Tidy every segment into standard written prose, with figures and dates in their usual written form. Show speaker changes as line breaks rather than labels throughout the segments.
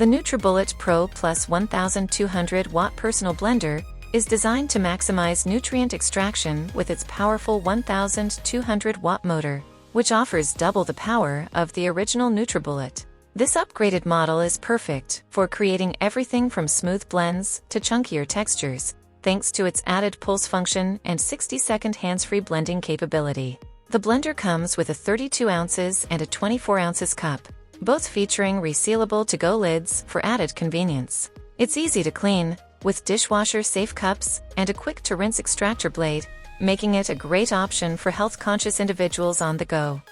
The NutriBullet Pro Plus 1200 Watt Personal Blender is designed to maximize nutrient extraction with its powerful 1200 watt motor, which offers double the power of the original NutriBullet. This upgraded model is perfect for creating everything from smooth blends to chunkier textures, thanks to its added pulse function and 60-second hands-free blending capability. The blender comes with a 32 ounces and a 24 ounces cup, both featuring resealable to-go lids for added convenience. It's easy to clean, with dishwasher-safe cups and a quick-to-rinse extractor blade, making it a great option for health-conscious individuals on the go.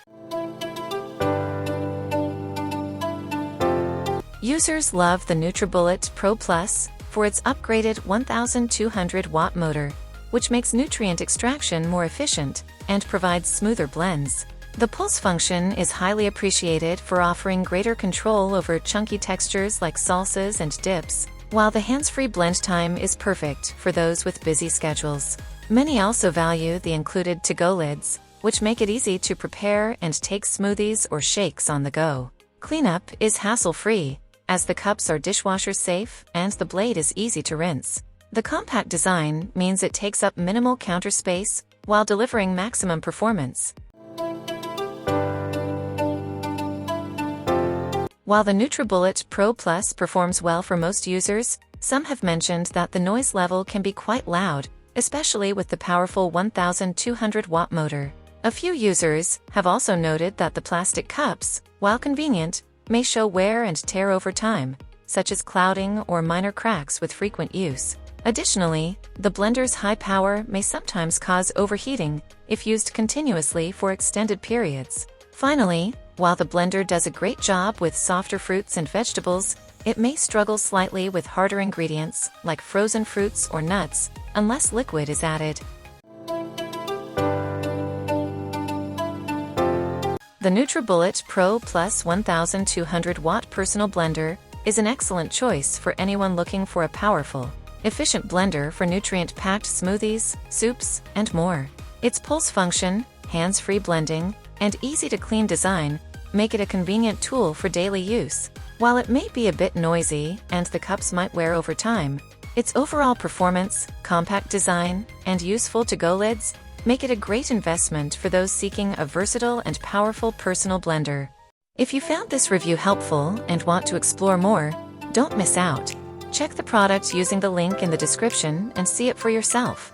Users love the NutriBullet Pro Plus for its upgraded 1200 watt motor, which makes nutrient extraction more efficient and provides smoother blends. The pulse function is highly appreciated for offering greater control over chunky textures like salsas and dips, while the hands-free blend time is perfect for those with busy schedules. Many also value the included to-go lids, which make it easy to prepare and take smoothies or shakes on the go. Cleanup is hassle-free, as the cups are dishwasher-safe and the blade is easy to rinse. The compact design means it takes up minimal counter space while delivering maximum performance. While the NutriBullet Pro Plus performs well for most users, some have mentioned that the noise level can be quite loud, especially with the powerful 1200 watt motor. A few users have also noted that the plastic cups, while convenient, may show wear and tear over time, such as clouding or minor cracks with frequent use. Additionally, the blender's high power may sometimes cause overheating if used continuously for extended periods. Finally, while the blender does a great job with softer fruits and vegetables, it may struggle slightly with harder ingredients like frozen fruits or nuts, unless liquid is added. The NutriBullet Pro Plus 1200 watt personal blender is an excellent choice for anyone looking for a powerful, efficient blender for nutrient-packed smoothies, soups, and more. Its pulse function, hands-free blending, and easy-to-clean design make it a convenient tool for daily use. While it may be a bit noisy and the cups might wear over time, its overall performance, compact design, and useful to-go lids make it a great investment for those seeking a versatile and powerful personal blender. If you found this review helpful and want to explore more, don't miss out. Check the product using the link in the description and see it for yourself.